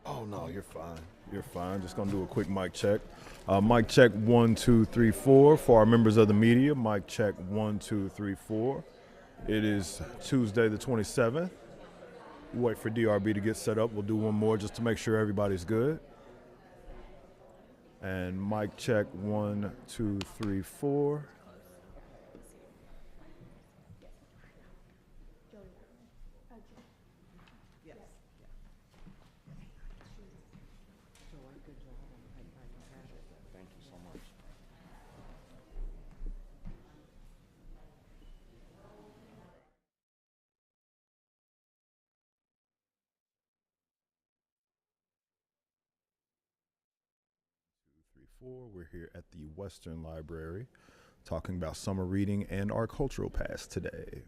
Oh no, you're fine. You're fine. Just gonna do a quick mic check. Mic check 1 2 3 4 for our members of the media. Mic check 1 2 3 4. It is Tuesday the 27th. Wait for DRB to get set up. We'll do one more just to make sure everybody's good. And mic check 1 2 3 4. Thank you so much. We're here at the Western Library talking about summer reading and our cultural past today.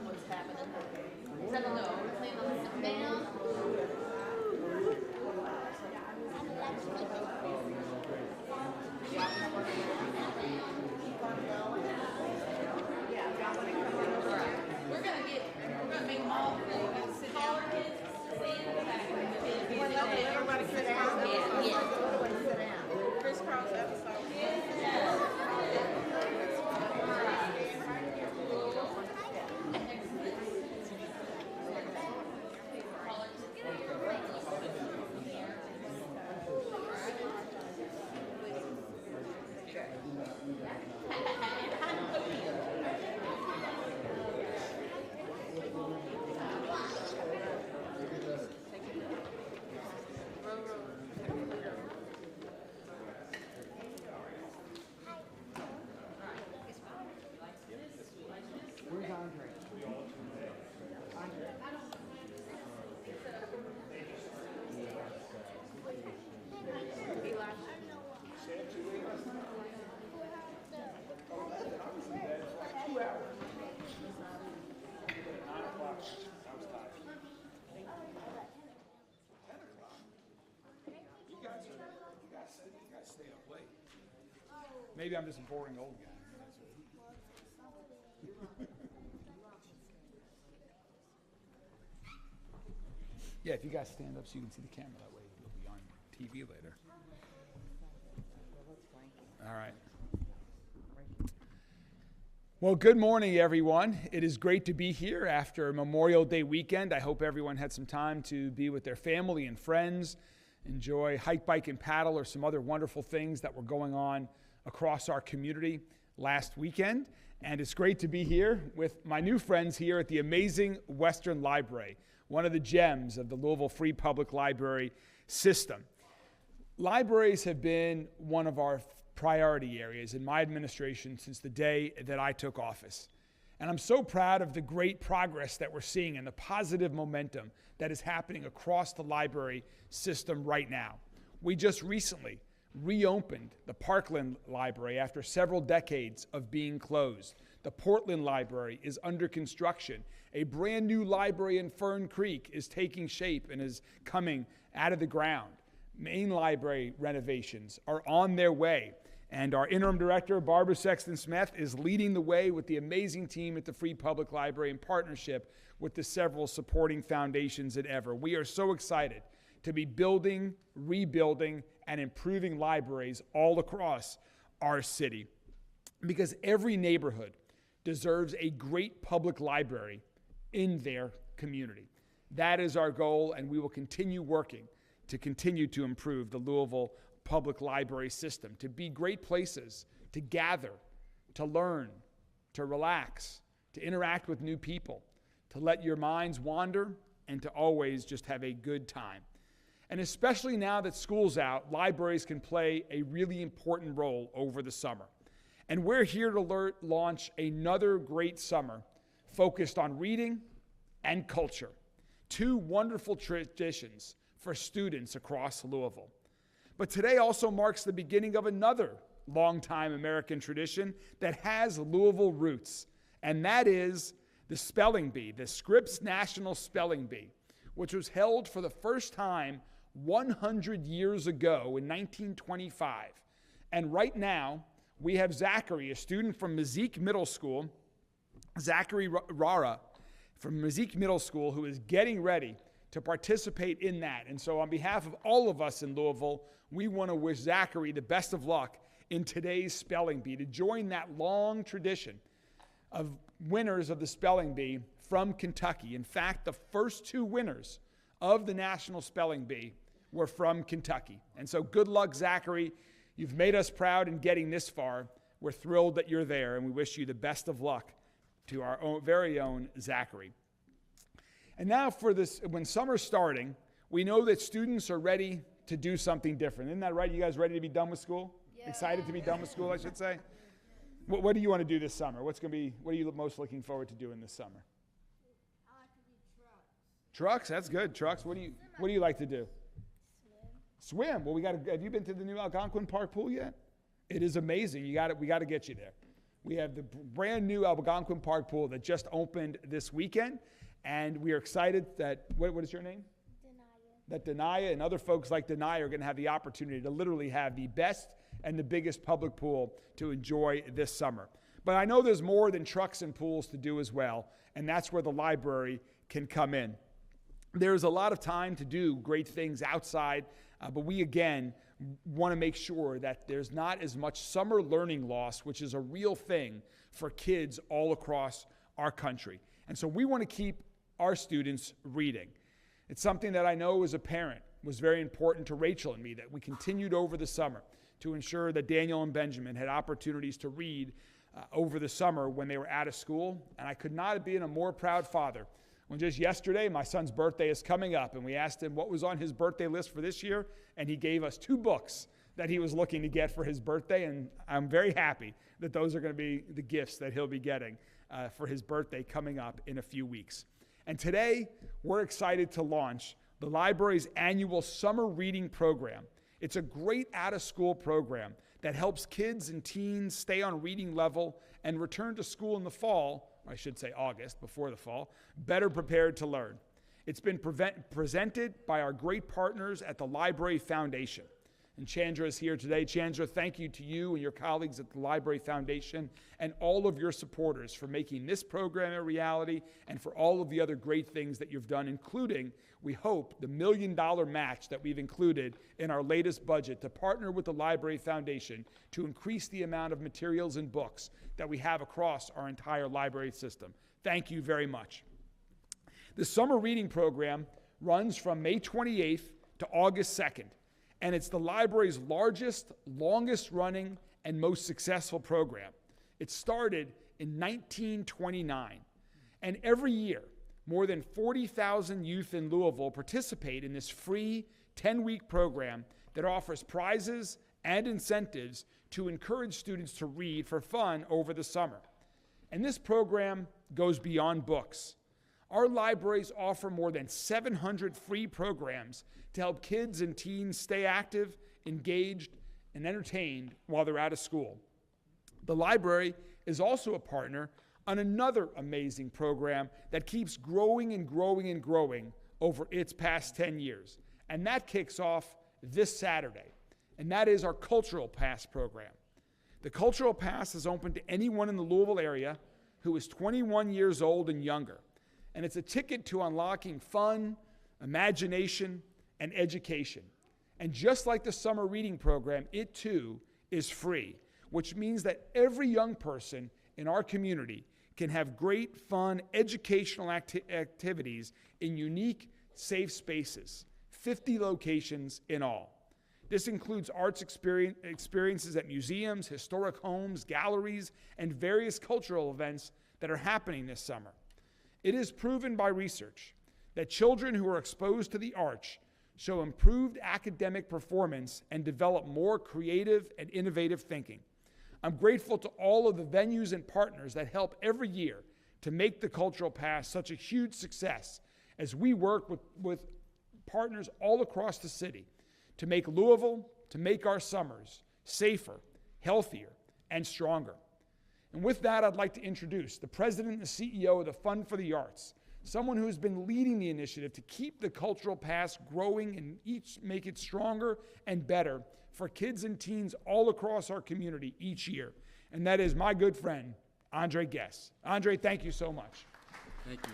what's happening. I don't know. We're playing on the band. We're gonna make all the taller kids sit in the back. Everybody sit down. Yeah. Sit down. Crisscross episode. Maybe I'm just a boring old guy. Yeah, if you guys stand up so you can see the camera, that way you'll be on TV later. All right. Well, good morning, everyone. It is great to be here after Memorial Day weekend. I hope everyone had some time to be with their family and friends, enjoy hike, bike, and paddle, or some other wonderful things that were going on across our community last weekend. And it's great to be here with my new friends here at the amazing Western Library, one of the gems of the Louisville Free Public Library system. Libraries have been one of our priority areas in my administration since the day that I took office. And I'm so proud of the great progress that we're seeing and the positive momentum that is happening across the library system right now. We just recently reopened the Parkland Library after several decades of being closed. The Portland Library is under construction. A brand new library in Fern Creek is taking shape and is coming out of the ground. Main library renovations are on their way. And our interim director, Barbara Sexton-Smith, is leading the way with the amazing team at the Free Public Library in partnership with the several supporting foundations at Ever. We are so excited to be building, rebuilding, and improving libraries all across our city, because every neighborhood deserves a great public library in their community. That is our goal, and we will continue working to continue to improve the Louisville public library system, to be great places to gather, to learn, to relax, to interact with new people, to let your minds wander, and to always just have a good time. And especially now that school's out, libraries can play a really important role over the summer. And we're here to launch another great summer focused on reading and culture, two wonderful traditions for students across Louisville. But today also marks the beginning of another longtime American tradition that has Louisville roots, and that is the Spelling Bee, the Scripps National Spelling Bee, which was held for the first time 100 years ago in 1925. And right now, we have Zachary, a student from Mazik Middle School, Zachary Rara from Mazik Middle School, who is getting ready to participate in that. And so on behalf of all of us in Louisville, we want to wish Zachary the best of luck in today's Spelling Bee, to join that long tradition of winners of the Spelling Bee from Kentucky. In fact, the first two winners of the National Spelling Bee were from Kentucky. And so good luck, Zachary. You've made us proud in getting this far. We're thrilled that you're there, and we wish you the best of luck to our very own Zachary. And now for this, when summer's starting, we know that students are ready to do something different. Isn't that right? You guys ready to be done with school? Yeah. Excited to be done with school, I should say? What do you want to do this summer? What are you most looking forward to doing this summer? I like to do trucks. Trucks, that's good. Trucks. What do you like to do? Swim. Well, have you been to the new Algonquin Park pool yet? It is amazing. We got to get you there. We have the brand new Algonquin Park pool that just opened this weekend, and we are excited that, what is your name? That Denaya and other folks like Denaya are going to have the opportunity to literally have the best and the biggest public pool to enjoy this summer. But I know there's more than trucks and pools to do as well, and that's where the library can come in. There's a lot of time to do great things outside, but we, again, want to make sure that there's not as much summer learning loss, which is a real thing for kids all across our country. And so we want to keep our students reading. It's something that I know as a parent was very important to Rachel and me, that we continued over the summer to ensure that Daniel and Benjamin had opportunities to read over the summer when they were out of school. And I could not have been a more proud father when just yesterday my son's birthday is coming up, and we asked him what was on his birthday list for this year, and he gave us 2 books that he was looking to get for his birthday, and I'm very happy that those are going to be the gifts that he'll be getting for his birthday coming up in a few weeks. And today, we're excited to launch the library's annual summer reading program. It's a great out-of-school program that helps kids and teens stay on reading level and return to school in the fall, or I should say August, before the fall, better prepared to learn. It's been presented by our great partners at the Library Foundation. And Chandra is here today. Chandra, thank you to you and your colleagues at the Library Foundation and all of your supporters for making this program a reality and for all of the other great things that you've done, including, we hope, the $1 million match that we've included in our latest budget to partner with the Library Foundation to increase the amount of materials and books that we have across our entire library system. Thank you very much. The summer reading program runs from May 28th to August 2nd. And it's the library's largest, longest-running, and most successful program. It started in 1929. And every year, more than 40,000 youth in Louisville participate in this free 10-week program that offers prizes and incentives to encourage students to read for fun over the summer. And this program goes beyond books. Our libraries offer more than 700 free programs to help kids and teens stay active, engaged, and entertained while they're out of school. The library is also a partner on another amazing program that keeps growing and growing and growing over its past 10 years. And that kicks off this Saturday, and that is our Cultural Pass program. The Cultural Pass is open to anyone in the Louisville area who is 21 years old and younger. And it's a ticket to unlocking fun, imagination, and education. And just like the summer reading program, it too is free, which means that every young person in our community can have great, fun, educational activities in unique, safe spaces, 50 locations in all. This includes arts experiences at museums, historic homes, galleries, and various cultural events that are happening this summer. It is proven by research that children who are exposed to the arts show improved academic performance and develop more creative and innovative thinking. I'm grateful to all of the venues and partners that help every year to make the Cultural Pass such a huge success as we work with partners all across the city to make Louisville, to make our summers safer, healthier, and stronger. And with that, I'd like to introduce the president and CEO of the Fund for the Arts, someone who's been leading the initiative to keep the Cultural Pass growing and make it stronger and better for kids and teens all across our community each year. And that is my good friend, Andre Guess. Andre, thank you so much. Thank you.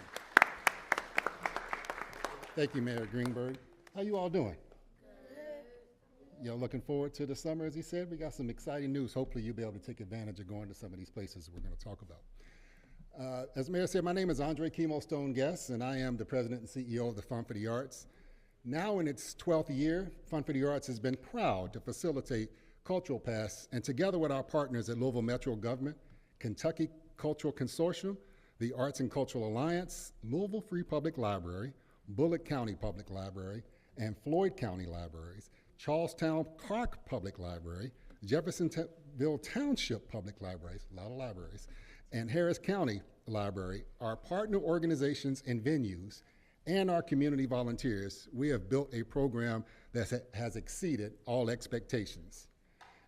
Thank you, Mayor Greenberg. How you all doing? Y'all looking forward to the summer, as he said? We got some exciting news. Hopefully you'll be able to take advantage of going to some of these places we're going to talk about. As Mayor said, my name is Andre Chemo Stone Guess, and I am the president and CEO of the Fund for the Arts. Now in its 12th year, Fund for the Arts has been proud to facilitate Cultural Pass, and together with our partners at Louisville Metro Government, Kentucky Cultural Consortium, the Arts and Cultural Alliance, Louisville Free Public Library, Bullitt County Public Library, and Floyd County Libraries, Charlestown Park Public Library, Jeffersonville Township Public Libraries, a lot of libraries, and Harris County Library, our partner organizations and venues, and our community volunteers. We have built a program that has exceeded all expectations.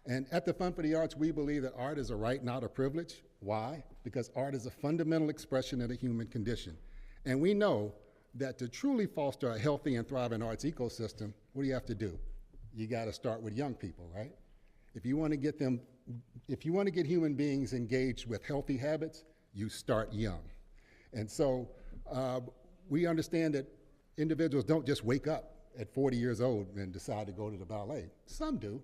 And at the Fund for the Arts, we believe that art is a right, not a privilege. Why? Because art is a fundamental expression of the human condition. And we know that to truly foster a healthy and thriving arts ecosystem, what do you have to do? You got to start with young people, right? If you want to get human beings engaged with healthy habits, you start young. And so we understand that individuals don't just wake up at 40 years old and decide to go to the ballet. Some do,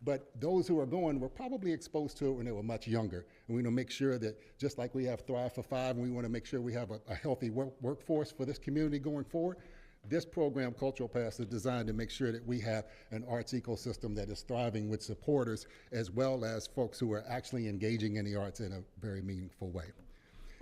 but those who are going were probably exposed to it when they were much younger. And we want to make sure that just like we have Thrive for Five, and we want to make sure we have a healthy workforce for this community going forward, this program, Cultural Pass, is designed to make sure that we have an arts ecosystem that is thriving with supporters as well as folks who are actually engaging in the arts in a very meaningful way.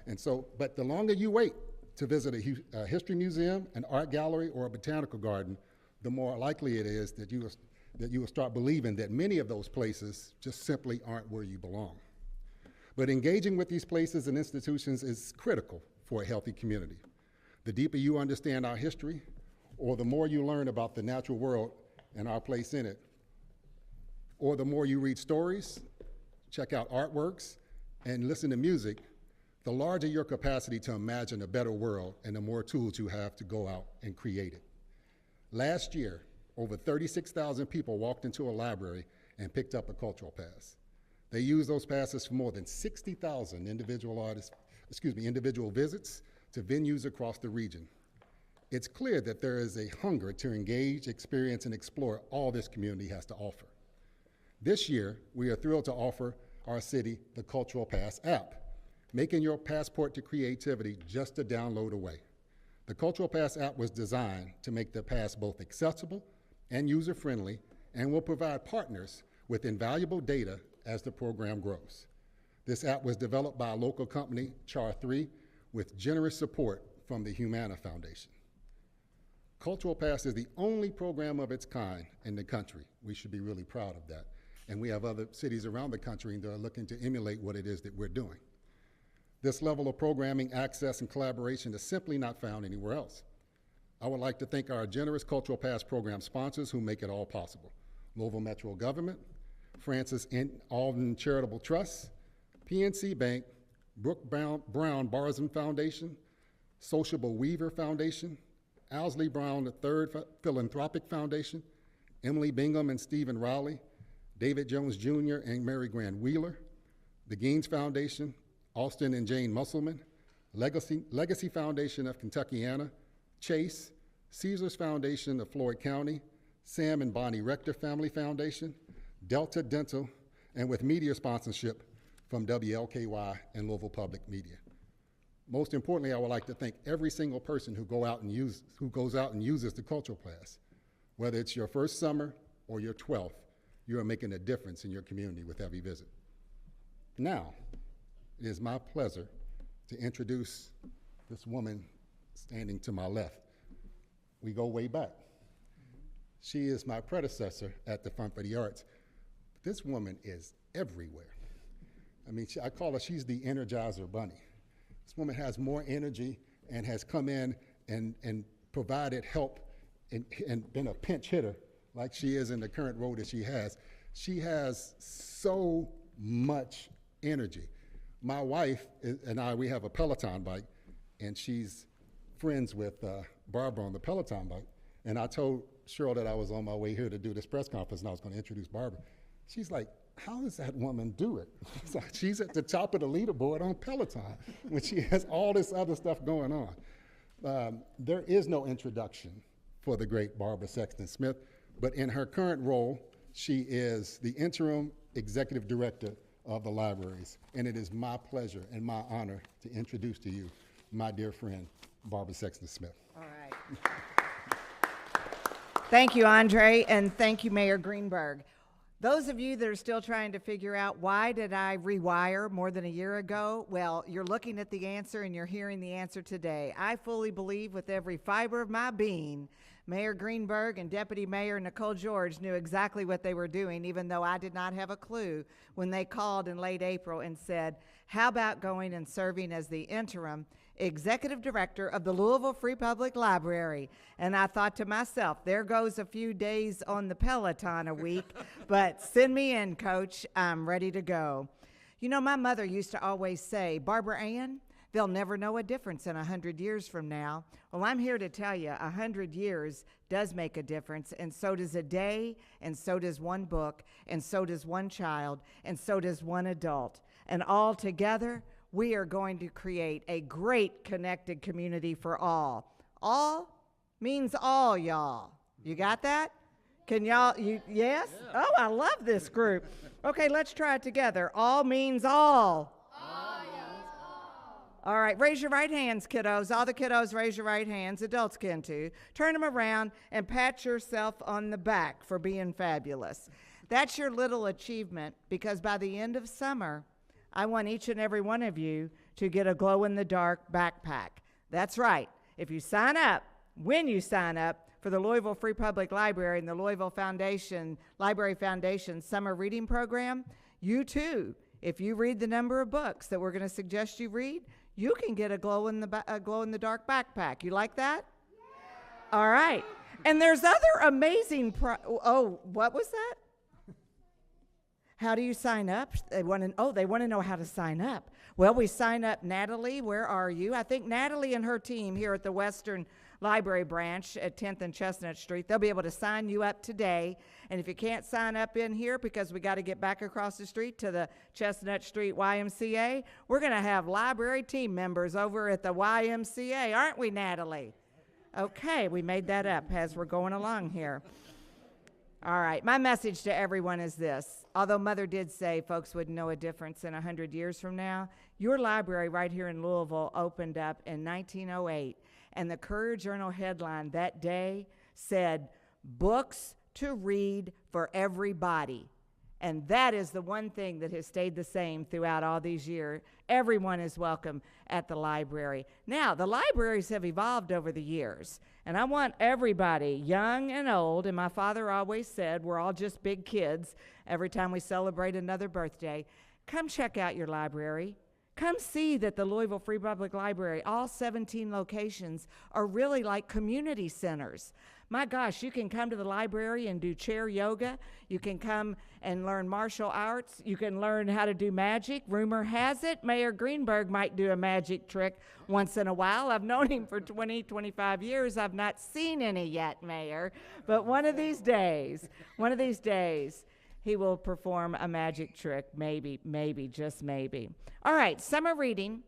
And so, but the longer you wait to visit a history museum, an art gallery, or a botanical garden, the more likely it is that you will start believing that many of those places just simply aren't where you belong. But engaging with these places and institutions is critical for a healthy community. The deeper you understand our history, or the more you learn about the natural world and our place in it, or the more you read stories, check out artworks, and listen to music, the larger your capacity to imagine a better world and the more tools you have to go out and create it. Last year, over 36,000 people walked into a library and picked up a cultural pass. They used those passes for more than 60,000 individual visits to venues across the region. It's clear that there is a hunger to engage, experience, and explore all this community has to offer. This year, we are thrilled to offer our city the Cultural Pass app, making your passport to creativity just a download away. The Cultural Pass app was designed to make the pass both accessible and user-friendly, and will provide partners with invaluable data as the program grows. This app was developed by a local company, Char3, with generous support from the Humana Foundation. Cultural Pass is the only program of its kind in the country. We should be really proud of that. And we have other cities around the country that are looking to emulate what it is that we're doing. This level of programming, access, and collaboration is simply not found anywhere else. I would like to thank our generous Cultural Pass program sponsors who make it all possible: Louisville Metro Government, Francis N. Alden Charitable Trust, PNC Bank, Brooke Brown Barzin Foundation, Sociable Weaver Foundation, Owsley Brown III Philanthropic Foundation, Emily Bingham and Stephen Rowley, David Jones Jr. and Mary Grand Wheeler, the Gaines Foundation, Austin and Jane Musselman, Legacy Foundation of Kentuckiana, Chase, Caesars Foundation of Floyd County, Sam and Bonnie Rector Family Foundation, Delta Dental, and with media sponsorship from WLKY and Louisville Public Media. Most importantly, I would like to thank every single person who goes out and uses the Cultural Pass. Whether it's your first summer or your 12th, you are making a difference in your community with every visit. Now, it is my pleasure to introduce this woman standing to my left. We go way back. She is my predecessor at the Fund for the Arts. This woman is everywhere. I mean, I call her, she's the Energizer Bunny. This woman has more energy and has come in and provided help and been a pinch hitter like she is in the current role that she has. She has so much energy. My wife and I, we have a Peloton bike, and she's friends with Barbara on the Peloton bike. And I told Cheryl that I was on my way here to do this press conference and I was going to introduce Barbara. She's like, how does that woman do it? She's at the top of the leaderboard on Peloton when she has all this other stuff going on. There is no introduction for the great Barbara Sexton Smith, but in her current role, she is the interim executive director of the libraries. And it is my pleasure and my honor to introduce to you my dear friend, Barbara Sexton Smith. All right. Thank you, Andre, and thank you, Mayor Greenberg. Those of you that are still trying to figure out why did I rewire more than a year ago, well, you're looking at the answer and you're hearing the answer today. I fully believe with every fiber of my being, Mayor Greenberg and Deputy Mayor Nicole George knew exactly what they were doing, even though I did not have a clue when they called in late April and said, how about going and serving as the interim executive director of the Louisville Free Public Library? And I thought to myself, there goes a few days on the Peloton a week, but send me in, Coach. I'm ready to go. You know, my mother used to always say, Barbara Ann, they'll never know a difference in 100 years from now. Well, I'm here to tell you 100 years does make a difference, and so does a day, and so does one book, and so does one child, and so does one adult. And all together, we are going to create a great connected community for all. All means all, y'all. You got that? Can y'all, yes? Oh, I love this group. Okay, let's try it together. All means all. All right, raise your right hands, kiddos. All the kiddos, raise your right hands. Adults can too. Turn them around and pat yourself on the back for being fabulous. That's your little achievement, because by the end of summer, I want each and every one of you to get a glow-in-the-dark backpack. That's right. If you sign up, when you sign up for the Louisville Free Public Library and the Louisville Library Foundation Summer Reading Program, you too, if you read the number of books that we're going to suggest you read, you can get a glow-in-the-dark backpack. You like that? Yeah. All right. And there's other amazing what was that? How do you sign up? They want to know how to sign up. Well, we sign up. Natalie, where are you? I think Natalie and her team here at the Western Library Branch at 10th and Chestnut Street, they'll be able to sign you up today. And if you can't sign up in here because we got to get back across the street to the Chestnut Street YMCA, we're going to have library team members over at the YMCA, aren't we, Natalie? Okay, we made that up as we're going along here. All right, my message to everyone is this. Although Mother did say folks wouldn't know a difference in 100 years from now, your library right here in Louisville opened up in 1908, and the Courier-Journal headline that day said, "Books to read for everybody." And that is the one thing that has stayed the same throughout all these years. Everyone is welcome at the library. Now, the libraries have evolved over the years, and I want everybody, young and old, and my father always said we're all just big kids every time we celebrate another birthday. Come check out your library. Come see that the Louisville Free Public Library, all 17 locations, are really like community centers. My gosh, you can come to the library and do chair yoga. You can come and learn martial arts. You can learn how to do magic. Rumor has it Mayor Greenberg might do a magic trick once in a while. I've known him for 20, 25 years. I've not seen any yet, Mayor. But one of these days, he will perform a magic trick, maybe, just maybe. All right, summer reading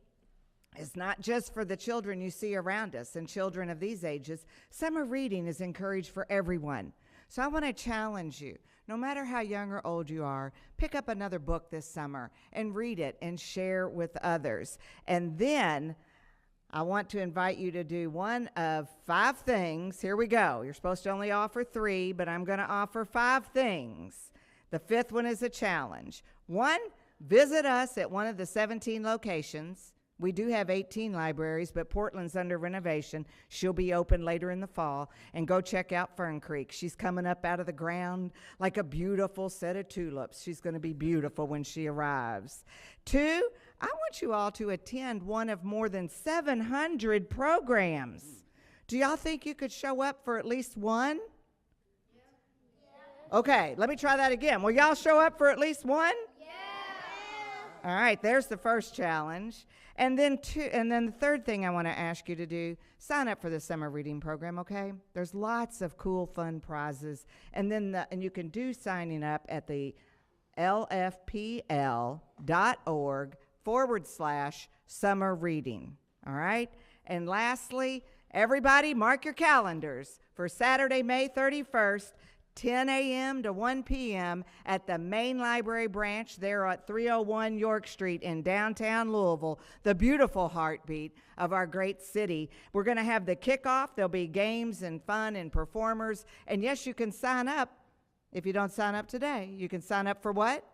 is not just for the children you see around us and children of these ages. Summer reading is encouraged for everyone. So I want to challenge you, no matter how young or old you are, pick up another book this summer and read it and share with others. And then I want to invite you to do one of 5 things. Here we go. You're supposed to only offer 3, but I'm going to offer 5 things. The 5th one is a challenge. 1, visit us at one of the 17 locations. We do have 18 libraries, but Portland's under renovation. She'll be open later in the fall. And go check out Fern Creek. She's coming up out of the ground like a beautiful set of tulips. She's going to be beautiful when she arrives. 2, I want you all to attend one of more than 700 programs. Do y'all think you could show up for at least one? Okay, let me try that again. Will y'all show up for at least one? Yeah. All right, there's the first challenge. And then the third thing I want to ask you to do, sign up for the summer reading program, okay? There's lots of cool, fun prizes. And you can do signing up at the lfpl.org/summer reading, all right? And lastly, everybody mark your calendars for Saturday, May 31st, 10 a.m. to 1 p.m. at the main library branch there at 301 York Street in downtown Louisville, the beautiful heartbeat of our great city. We're going to have the kickoff. There'll be games and fun and performers. And yes, you can sign up. If you don't sign up today, you can sign up for what?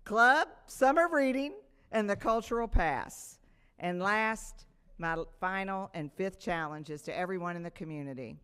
Club, summer reading, and the cultural pass. And last, my final and 5th challenge is to everyone in the community.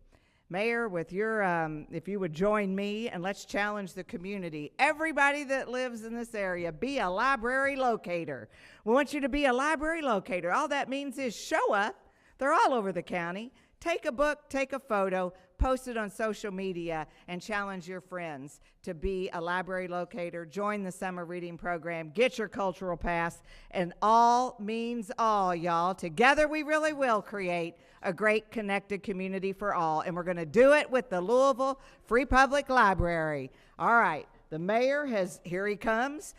Mayor, with your, if you would join me and let's challenge the community. Everybody that lives in this area, be a library locator. We want you to be a library locator. All that means is show up. They're all over the county. Take a book, take a photo, post it on social media, and challenge your friends to be a library locator, join the summer reading program, get your cultural pass, and all means all, y'all. Together we really will create a great connected community for all, and we're going to do it with the Louisville Free Public Library. All right, the mayor here he comes.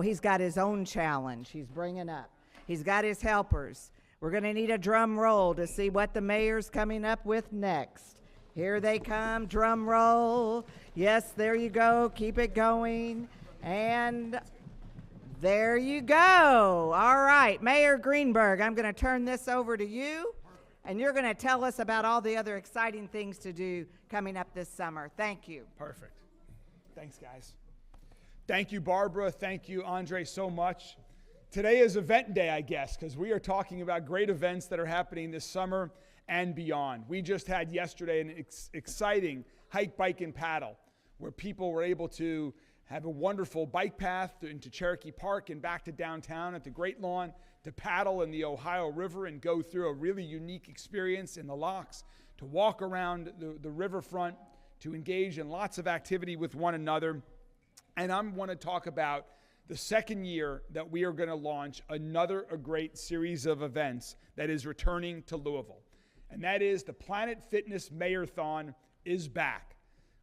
He's got his own challenge he's bringing up. He's got his helpers. We're going to need a drum roll to see what the mayor's coming up with next. Here they come, drum roll. Yes, there you go. Keep it going. And there you go. All right, Mayor Greenberg, I'm going to turn this over to you, and you're going to tell us about all the other exciting things to do coming up this summer. Thank you. Perfect. Thanks, guys. Thank you, Barbara. Thank you, Andre, so much. Today is event day, I guess, because we are talking about great events that are happening this summer and beyond. We just had yesterday an exciting hike, bike, and paddle where people were able to have a wonderful bike path into Cherokee Park and back to downtown at the Great Lawn to paddle in the Ohio River and go through a really unique experience in the locks, to walk around the riverfront, to engage in lots of activity with one another. And I want to talk about the second year that we are going to launch a great series of events that is returning to Louisville. And that is the Planet Fitness Mayorthon is back.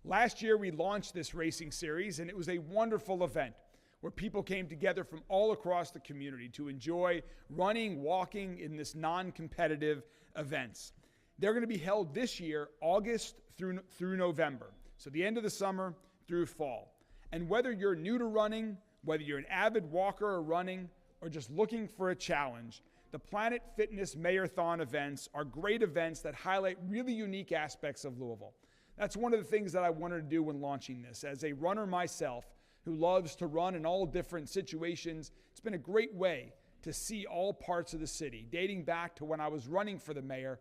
Last year we launched this racing series, and it was a wonderful event where people came together from all across the community to enjoy running, walking in this non-competitive events. They're going to be held this year, August through November. So the end of the summer through fall. And whether you're new to running, whether you're an avid walker or running, or just looking for a challenge, the Planet Fitness Mayorthon events are great events that highlight really unique aspects of Louisville. That's one of the things that I wanted to do when launching this. As a runner myself, who loves to run in all different situations, it's been a great way to see all parts of the city, dating back to when I was running to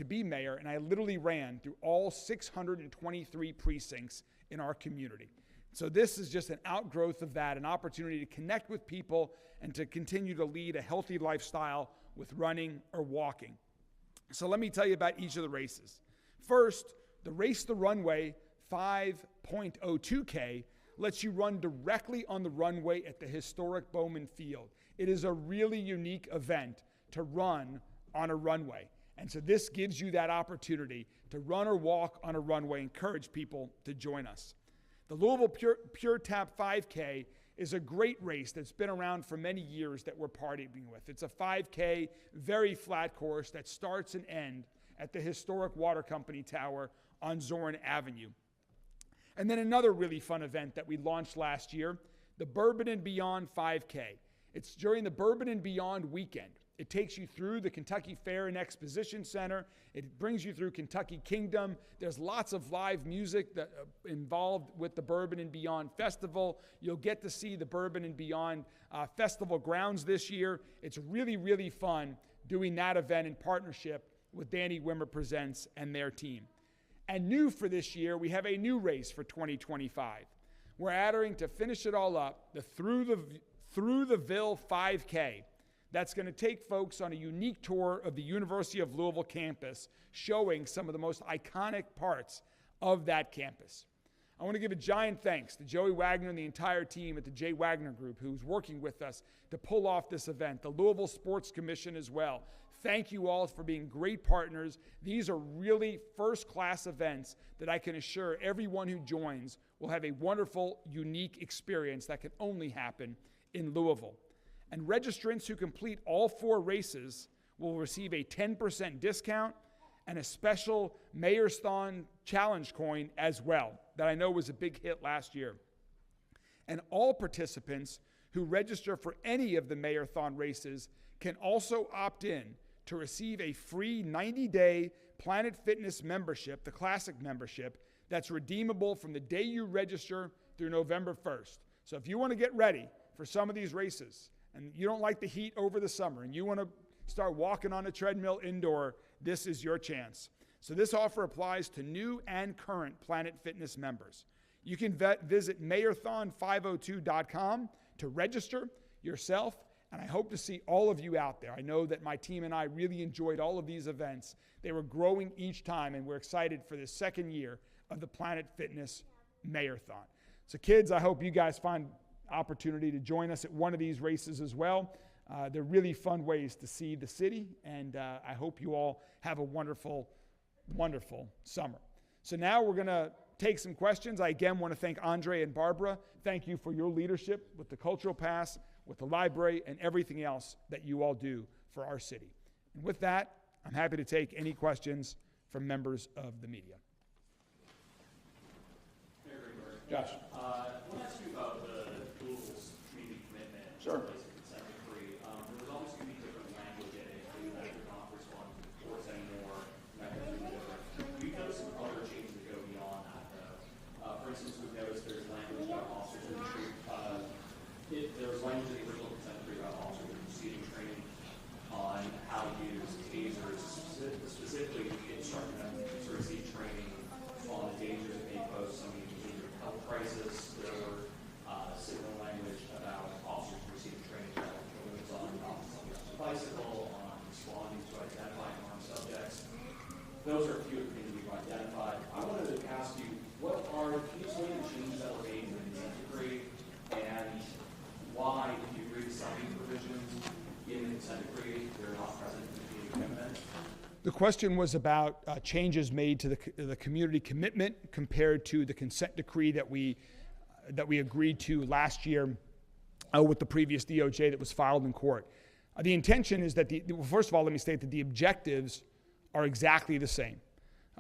be mayor, and I literally ran through all 623 precincts in our community. So this is just an outgrowth of that, an opportunity to connect with people and to continue to lead a healthy lifestyle with running or walking. So let me tell you about each of the races. First, the Race the Runway 5.02K lets you run directly on the runway at the historic Bowman Field. It is a really unique event to run on a runway. And so this gives you that opportunity to run or walk on a runway. Encourage people to join us. The Louisville Pure Tap 5K is a great race that's been around for many years that we're partying with. It's a 5K, very flat course that starts and ends at the historic Water Company Tower on Zorn Avenue. And then another really fun event that we launched last year, the Bourbon and Beyond 5K. It's during the Bourbon and Beyond weekend. It takes you through the Kentucky Fair and Exposition Center. It brings you through Kentucky Kingdom. There's lots of live music that involved with the Bourbon and Beyond Festival. You'll get to see the Bourbon and Beyond Festival grounds this year. It's really, really fun doing that event in partnership with Danny Wimmer Presents and their team. And new for this year, we have a new race for 2025. We're adding, to finish it all up, the Through the Ville 5K. That's going to take folks on a unique tour of the University of Louisville campus, showing some of the most iconic parts of that campus. I want to give a giant thanks to Joey Wagner and the entire team at the J. Wagner Group, who's working with us to pull off this event, the Louisville Sports Commission as well. Thank you all for being great partners. These are really first-class events that I can assure everyone who joins will have a wonderful, unique experience that can only happen in Louisville. And registrants who complete all 4 races will receive a 10% discount and a special Mayorthon Challenge coin as well, that I know was a big hit last year. And all participants who register for any of the Mayorthon races can also opt in to receive a free 90-day Planet Fitness membership, the Classic membership, that's redeemable from the day you register through November 1st. So if you want to get ready for some of these races, and you don't like the heat over the summer, and you want to start walking on a treadmill indoor, this is your chance. So this offer applies to new and current Planet Fitness members. You can visit Mayorthon502.com to register yourself And I hope to see all of you out there. I know that my team and I really enjoyed all of these events. They were growing each time, and we're excited for the second year of the Planet Fitness Mayorthon. So kids, I hope you guys find opportunity to join us at one of these races as well. They're really fun ways to see the city, and I hope you all have a wonderful, wonderful summer. So now we're going to take some questions. I again want to thank Andre and Barbara. Thank you for your leadership with the Cultural Pass, with the library, and everything else that you all do for our city. And with that, I'm happy to take any questions from members of the media. Josh. I want to ask you about the Louisville's community commitment. Sure. Consent decree. There was always going to be different language in it. The United Conference one, force anymore. That could be different. We've noticed some other changes that go beyond that, though. For instance, we've noticed there's language about officers in retreat. There was language in the original consent decree about officers receiving training on how to use tasers, specifically instructing them to receive training on the dangers it may pose to somebody health crisis. There were signal language about officers receiving training about limits on somebody else's bicycle, on responding to identifying armed subjects. Those are a few of the things we've identified. I wanted to ask you, can you explain the changes that were made in the consent decree, and why, if you agree to some of these provisions in the consent decree, they're not present in the community commitment? The question was about changes made to the community commitment compared to the consent decree that we agreed to last year with the previous DOJ that was filed in court. The intention is that first of all, let me state that the objectives are exactly the same.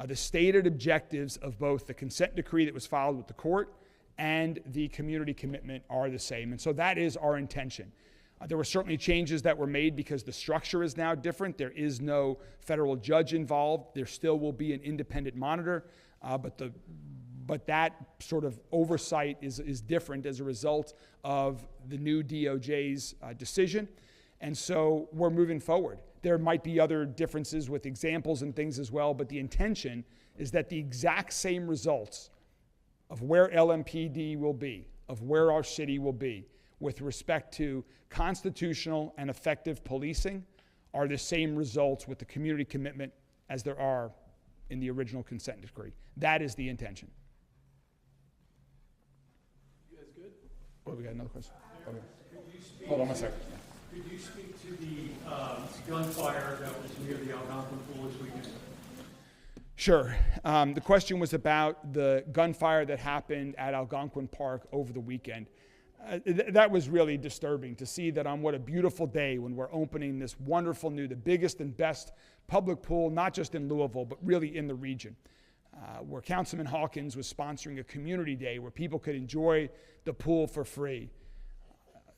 The stated objectives of both the consent decree that was filed with the court and the community commitment are the same. And so that is our intention. There were certainly changes that were made because the structure is now different. There is no federal judge involved. There still will be an independent monitor, but that sort of oversight is different as a result of the new DOJ's decision. And so we're moving forward. There might be other differences with examples and things as well, but the intention is that the exact same results of where LMPD will be, of where our city will be, with respect to constitutional and effective policing are the same results with the community commitment as there are in the original consent decree. That is the intention. You guys good? Oh, we got another question? Okay. Hold on a second. Could you speak to the gunfire that was near the Algonquin pool this weekend? Sure. The question was about the gunfire that happened at Algonquin Park over the weekend. That was really disturbing to see that on what a beautiful day when we're opening this wonderful new, the biggest and best public pool, not just in Louisville, but really in the region, where Councilman Hawkins was sponsoring a community day where people could enjoy the pool for free,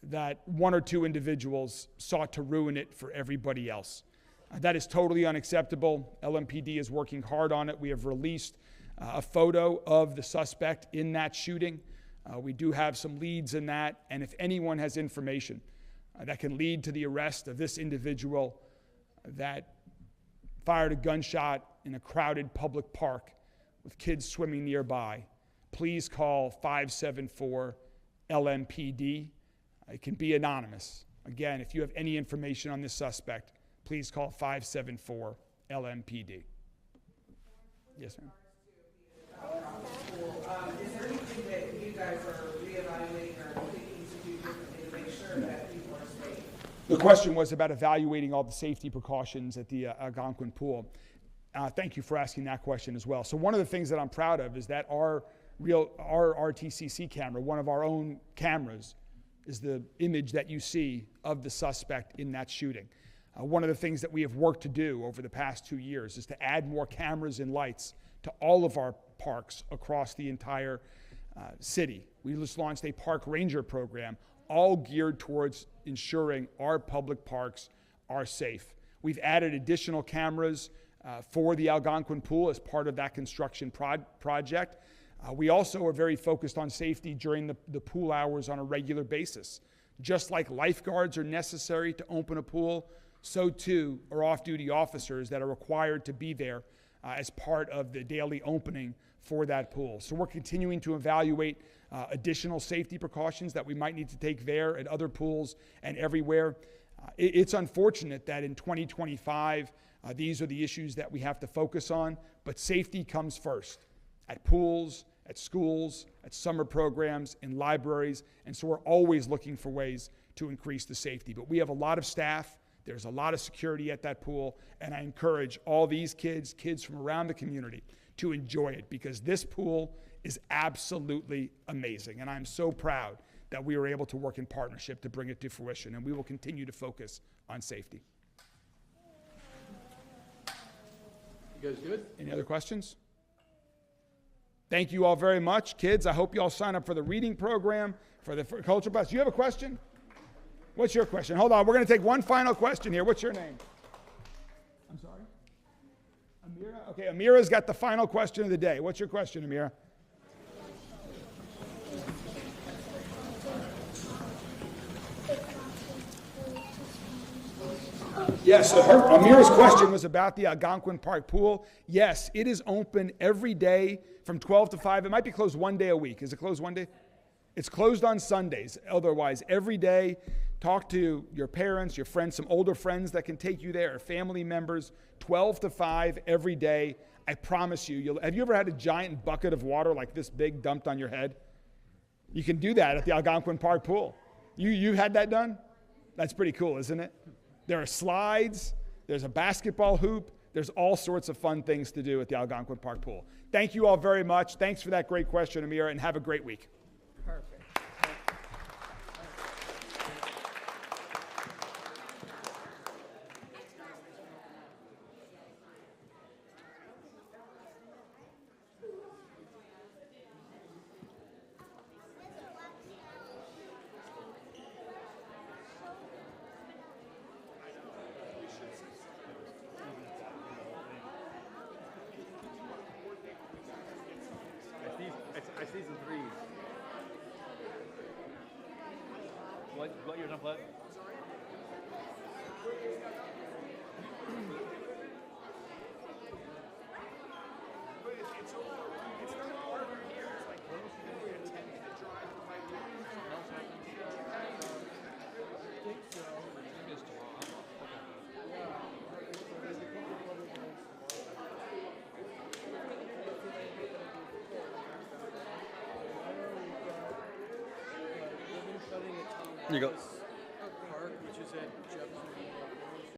that one or two individuals sought to ruin it for everybody else. That is totally unacceptable. LMPD is working hard on it. We have released a photo of the suspect in that shooting. We do have some leads in that, and if anyone has information that can lead to the arrest of this individual that fired a gunshot in a crowded public park with kids swimming nearby, please call 574 LMPD. It can be anonymous. Again, if you have any information on this suspect, please call 574 LMPD. Yes, ma'am. Is there anything that you guys are reevaluating or thinking to do differently to make sure that people are safe? The question was about evaluating all the safety precautions at the Algonquin pool. Thank you for asking that question as well. So one of the things that I'm proud of is that our RTCC camera, one of our own cameras, is the image that you see of the suspect in that shooting. One of the things that we have worked to do over the past 2 years is to add more cameras and lights to all of our parks across the entire city. We just launched a park ranger program, all geared towards ensuring our public parks are safe. We've added additional cameras for the Algonquin pool as part of that construction project. We also are very focused on safety during the pool hours on a regular basis. Just like lifeguards are necessary to open a pool, so too are off-duty officers that are required to be there as part of the daily opening for that pool. So we're continuing to evaluate additional safety precautions that we might need to take there at other pools and everywhere. It's unfortunate that in 2025, these are the issues that we have to focus on, but safety comes first at pools, at schools, at summer programs, in libraries, and so we're always looking for ways to increase the safety. But we have a lot of staff, there's a lot of security at that pool, and I encourage all these kids from around the community to enjoy it, because this pool is absolutely amazing, and I'm so proud that we were able to work in partnership to bring it to fruition, and we will continue to focus on safety. You guys good? Any other questions? Thank you all very much. Kids, I hope you all sign up for the reading program, for the culture bus. You have a question? What's your question? Hold on, we're going to take one final question here. What's your name? I'm sorry? Amira? Okay, Amira's got the final question of the day. What's your question, Amira? Yes, so Amira's question was about the Algonquin Park pool. Yes, it is open every day from 12 to 5. It might be closed one day a week. Is it closed one day? It's closed on Sundays. Otherwise, every day, talk to your parents, your friends, some older friends that can take you there, family members, 12 to 5 every day. I promise you, have you ever had a giant bucket of water like this big dumped on your head? You can do that at the Algonquin Park pool. You had that done? That's pretty cool, isn't it? There are slides, there's a basketball hoop, there's all sorts of fun things to do at the Algonquin Park pool. Thank you all very much. Thanks for that great question, Amira, and have a great week. Perfect. I see some threes. What you're gonna play? Here you go.